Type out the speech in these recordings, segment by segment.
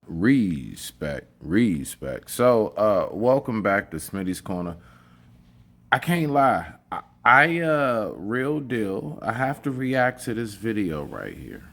Respect. So, welcome back to Smitty's Corner. I can't lie. Real deal. I have to react to this video right here.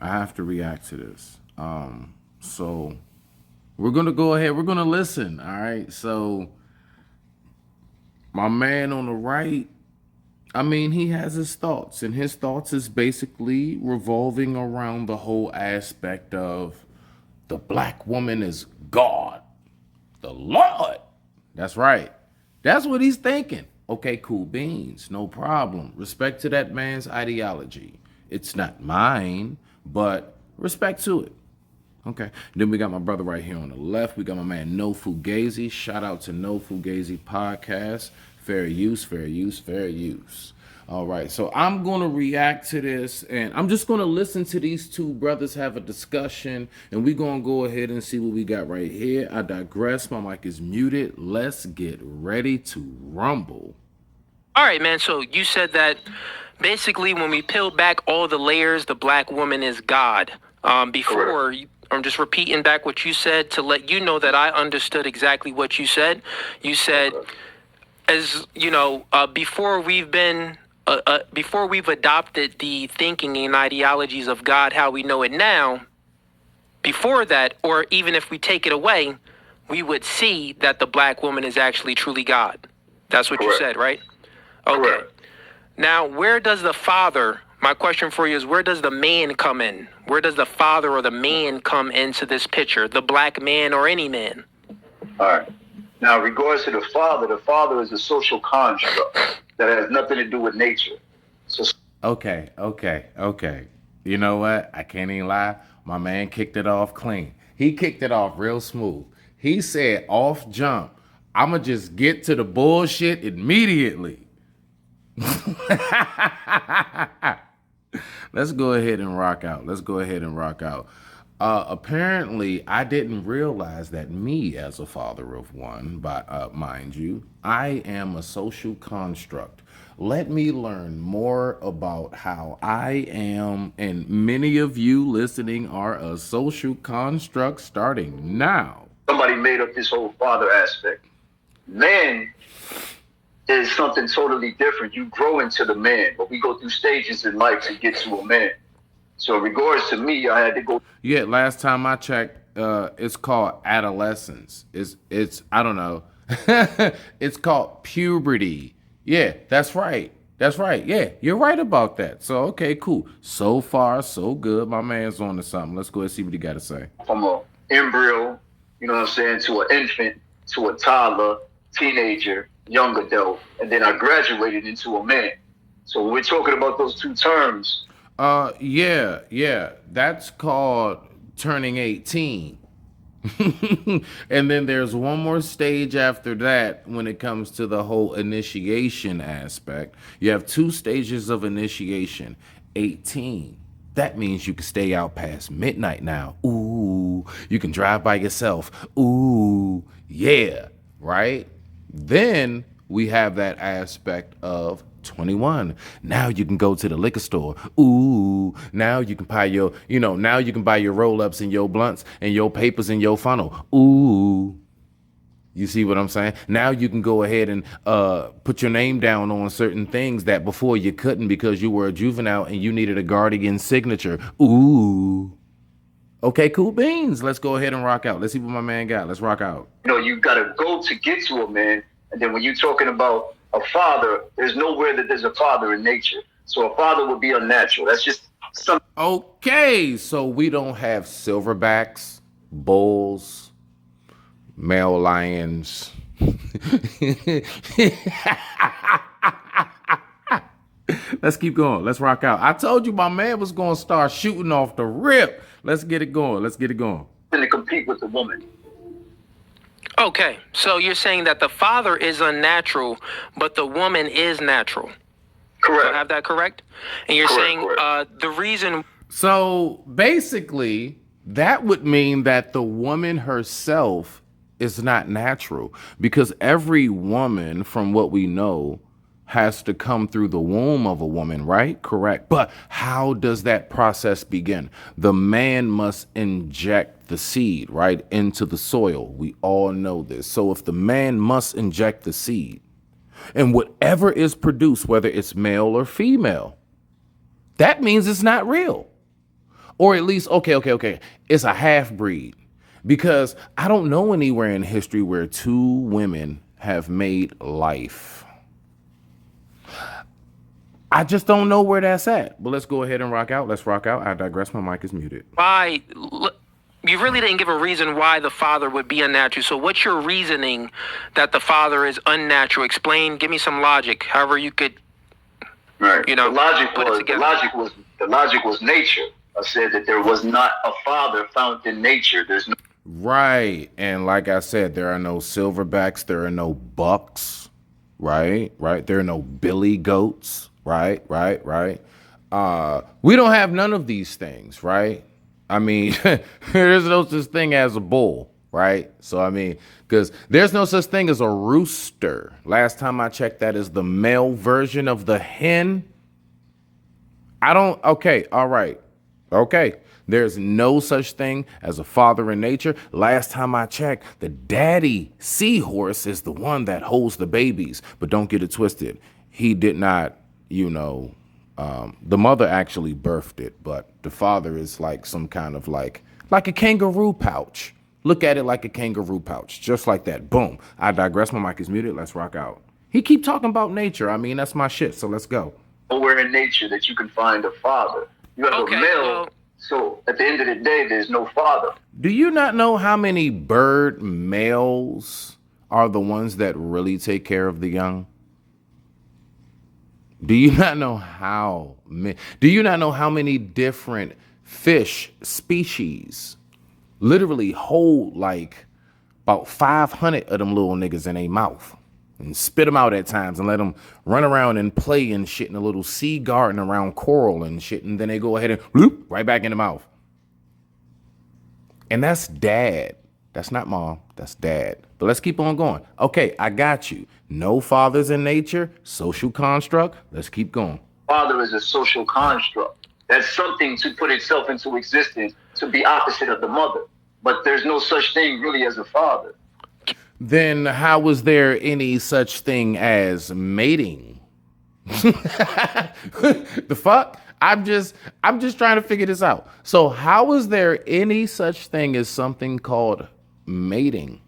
I have to react to this. So we're gonna go ahead. We're gonna listen. All right. So my man on the right, I mean, he has his thoughts, and his thoughts is basically revolving around the whole aspect of the black woman is God, the Lord. That's right. That's what he's thinking. Okay, cool beans, no problem. Respect to that man's ideology. It's not mine, but respect to it. Okay. Then we got my brother right here on the left. We got my man No Fugazi. Shout out to No Fugazi Podcast. Fair use, fair use, fair use. All right. So I'm going to react to this, and I'm just going to listen to these two brothers have a discussion, and we're going to go ahead and see what we got right here. I digress. My mic is muted. Let's get ready to rumble. All right, man. So you said that basically when we peel back all the layers, the black woman is God. Before, I'm just repeating back what you said to let you know that I understood exactly what you said. You said, as you know, before we've adopted the thinking and ideologies of God, how we know it now, before that, or even if we take it away, we would see that the black woman is actually truly God. That's what you said, right? Okay. Correct. Now, where does the father, my question for you is, where does the man come in? Where does the father or the man come into this picture? The black man or any man? All right. Now, in regards to the father is a social construct that has nothing to do with nature. So, Okay. You know what? I can't even lie. My man kicked it off clean. He kicked it off real smooth. He said off jump, I'ma just get to the bullshit immediately. Let's go ahead and rock out. Apparently, I didn't realize that me, as a father of one, mind you, I am a social construct. Let me learn more about how I am, and many of you listening are a social construct starting now. somebody made up this whole father aspect. Man is something totally different. You grow into the man, but we go through stages in life to get to a man. So in regards to me, I had to go. Yeah, last time I checked, it's called adolescence. It's I don't know. It's called puberty. Yeah, that's right. Yeah, you're right about that. So okay, cool. So far, so good. My man's on to something. Let's go and see what he got to say. From a embryo, you know what I'm saying, to an infant, to a toddler, teenager, young adult, and then I graduated into a man. So when we're talking about those two terms, Yeah, that's called turning 18. And then there's one more stage after that when it comes to the whole initiation aspect. You have two stages of initiation. 18. That means you can stay out past midnight now. Ooh, you can drive by yourself. Ooh, yeah, right? Then we have that aspect of 21. Now you can go to the liquor store. Ooh, now you can buy now you can buy your roll-ups and your blunts and your papers and your funnel. Ooh. You see what I'm saying? Now you can go ahead and put your name down on certain things that before you couldn't because you were a juvenile and you needed a guardian signature. Ooh. Okay, cool beans. Let's go ahead and rock out. Let's see what my man got. Let's rock out. you got to go to get to a man. And then when you're talking about a father, there's nowhere that there's a father in nature. So a father would be unnatural. That's just something. Okay, so we don't have silverbacks, bulls, male lions. Let's keep going. Let's rock out. I told you my man was going to start shooting off the rip. Let's get it going. To compete with the woman. Okay, so you're saying that the father is unnatural, but the woman is natural. Correct. Do I have that correct? And you're saying the reason. So basically, that would mean that the woman herself is not natural because every woman, from what we know, has to come through the womb of a woman, right? Correct. But how does that process begin? The man must inject the seed, right, into the soil. We all know this. So if the man must inject the seed, and whatever is produced, whether it's male or female, that means it's not real. Or at least, okay, it's a half breed. Because I don't know anywhere in history where two women have made life. I just don't know where that's at. But let's go ahead and rock out. Let's rock out. I digress. My mic is muted. Why? You really didn't give a reason why the father would be unnatural. So what's your reasoning that the father is unnatural? Explain. Give me some logic. However you could. Right. You know, the logic was nature. I said that there was not a father found in nature. There's no. Right. And like I said, there are no silverbacks. There are no bucks. Right. There are no billy goats. Right. We don't have none of these things. Right. I mean, there's no such thing as a bull. Right. So, I mean, because there's no such thing as a rooster. Last time I checked, that is the male version of the hen. Okay. All right. Okay. There's no such thing as a father in nature. Last time I checked, the daddy seahorse is the one that holds the babies. But don't get it twisted. He did not, the mother actually birthed it, but the father is like some kind of like a kangaroo pouch. Look at it like a kangaroo pouch, just like that. Boom. I digress. My mic is muted. Let's rock out. He keep talking about nature. I mean, that's my shit. So let's go. Nowhere in nature that you can find a father. You have a male. So at the end of the day, there's no father. Do you not know how many bird males are the ones that really take care of the young? Do you not know how many different fish species literally hold like about 500 of them little niggas in their mouth and spit them out at times and let them run around and play and shit in a little sea garden around coral and shit, and then they go ahead and bloop right back in the mouth. And that's dad. That's not mom. That's dad. But let's keep on going. Okay, I got you. No fathers in nature, social construct. Let's keep going. Father is a social construct. That's something to put itself into existence to be opposite of the mother. But there's no such thing really as a father. Then how was there any such thing as mating? The fuck? I'm just trying to figure this out. So how is there any such thing as something called mating?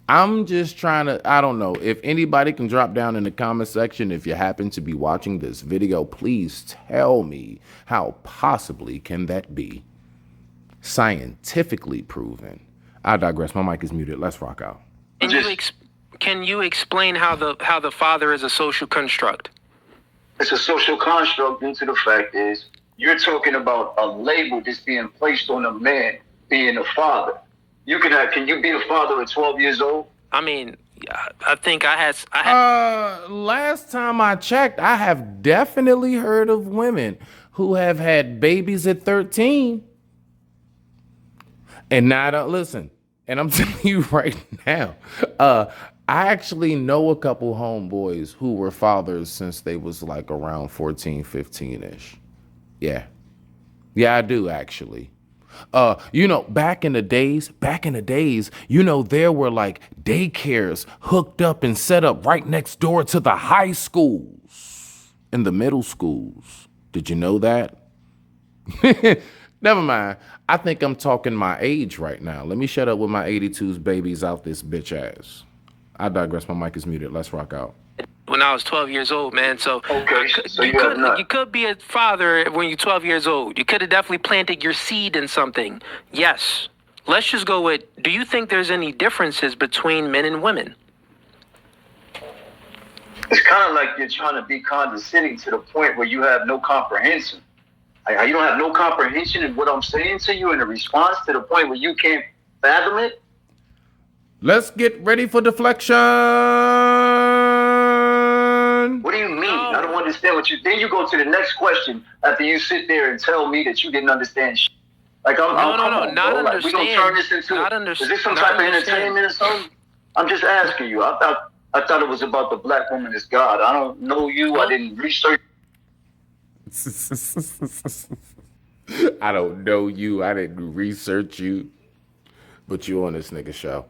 I'm just trying to, I don't know. If anybody can drop down in the comment section, if you happen to be watching this video, please tell me how possibly can that be scientifically proven. I digress. My mic is muted. Let's rock out. Can you explain how the father is a social construct? It's a social construct due to the fact is you're talking about a label that's being placed on a man being a father. Can you be a father at 12 years old? I mean, I think I had. Last time I checked, I have definitely heard of women who have had babies at 13. And now, listen, and I'm telling you right now, I actually know a couple homeboys who were fathers since they was like around 14, 15-ish. Yeah, I do actually. Back in the days, there were like daycares hooked up and set up right next door to the high schools and the middle schools. Did you know that? Never mind. I think I'm talking my age right now. Let me shut up with my 82's babies out this bitch ass. I digress. My mic is muted. Let's rock out. When I was 12 years old, man. So, okay, you could be a father when you're 12 years old. You could have definitely planted your seed in something. Yes. Let's just go with, do you think there's any differences between men and women? It's kind of like you're trying to be condescending to the point where you have no comprehension. You don't have no comprehension in what I'm saying to you in a response to the point where you can't fathom it. Let's get ready for deflection. What do you mean? No. I don't understand what you. Then you go to the next question after you sit there and tell me that you didn't understand shit. Like no, not understand. Like, we gonna turn this into. Not understand. Is this some type of entertainment or something? I'm just asking you. I thought it was about the black woman is God. I don't know you. I didn't research. I don't know you. I didn't research you. But you on this nigga show.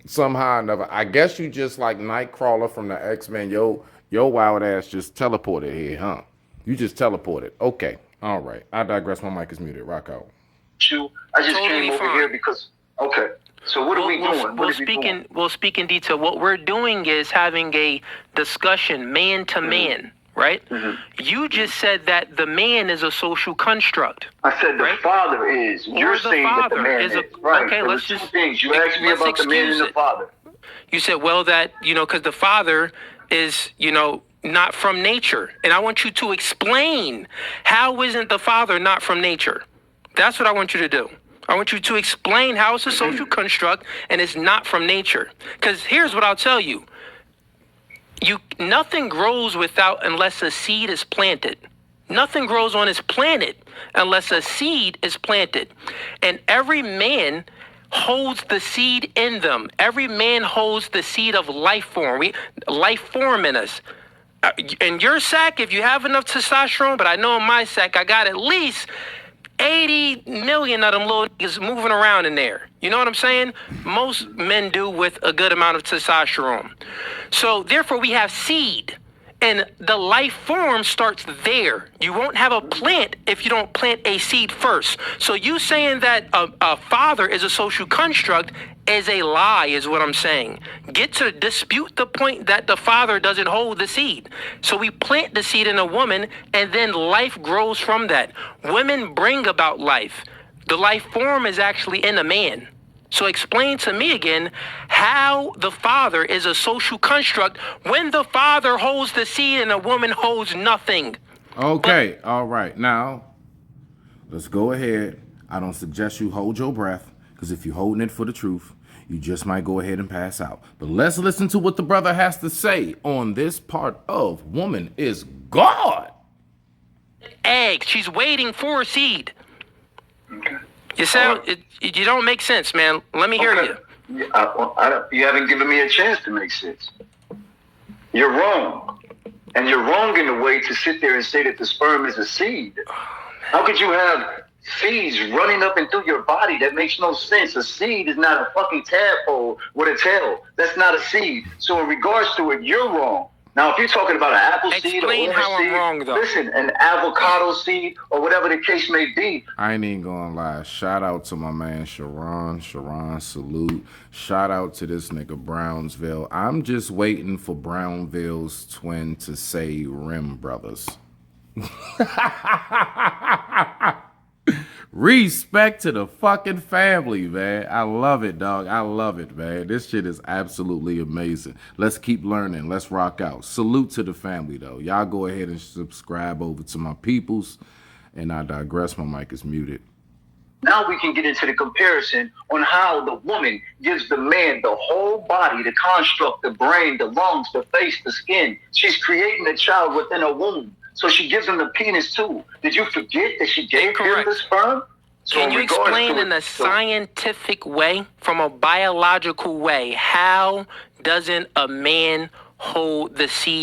Somehow or another. I guess you just like Nightcrawler from the X-Men. Yo wild ass just teleported here, huh? You just teleported. Okay. All right. I digress. My mic is muted. Rock out. I just Totally came over fine. here because, okay. So what are we doing? We'll speak in detail. What we're doing is having a discussion man to man, right? You just said that the man is a social construct. I said the right? father is. You're the saying that the father man is is. a- Right. okay, So let's there's just- two things. You asked me let's about the man and excuse the it. father. You said, well, that, because the father is, not from nature. And I want you to explain, how isn't the father not from nature? That's what I want you to do. I want you to explain how it's a social construct and it's not from nature. Because here's what I'll tell you. Nothing grows unless a seed is planted. Nothing grows on this planet unless a seed is planted. And every man holds the seed in them. Every man holds the seed of life form. Life form in us. In your sack, if you have enough testosterone, but I know in my sack, I got at least 80 million of them little niggas moving around in there. You know what I'm saying? Most men do with a good amount of testosterone. So therefore we have seed. And the life form starts there. You won't have a plant if you don't plant a seed first. So you saying that a father is a social construct is a lie, is what I'm saying. Get to dispute the point that the father doesn't hold the seed. So we plant the seed in a woman, and then life grows from that. Women bring about life. The life form is actually in a man. So explain to me again how the father is a social construct when the father holds the seed and a woman holds nothing. Okay. All right. Now, let's go ahead. I don't suggest you hold your breath, because if you're holding it for the truth, you just might go ahead and pass out. But let's listen to what the brother has to say on this part of Woman is God. Egg. She's waiting for a seed. Okay. You don't make sense, man. Let me hear you. You haven't given me a chance to make sense. You're wrong. And you're wrong in a way to sit there and say that the sperm is a seed. How could you have seeds running up and through your body? That makes no sense. A seed is not a fucking tadpole with a tail. That's not a seed. So in regards to it, you're wrong. Now, if you're talking about an apple seed or Explain orange how I'm seed, wrong, though. listen, an avocado seed or whatever the case may be. I ain't even gonna lie. Shout out to my man Sharon. Sharon, salute. Shout out to this nigga Brownsville. I'm just waiting for Brownville's twin to say Rim Brothers. Respect to the fucking family, man. I love it, dog. I love it, man. This shit is absolutely amazing. Let's keep learning. Let's rock out. Salute to the family, though. Y'all go ahead and subscribe over to my peoples. And I digress. My mic is muted. Now we can get into the comparison on how the woman gives the man the whole body, the construct, the brain, the lungs, the face, the skin. She's creating a child within a womb. So she gives him the penis too. Did you forget that she gave him the sperm? So Can you explain in a scientific way, from a biological way, how doesn't a man hold the seed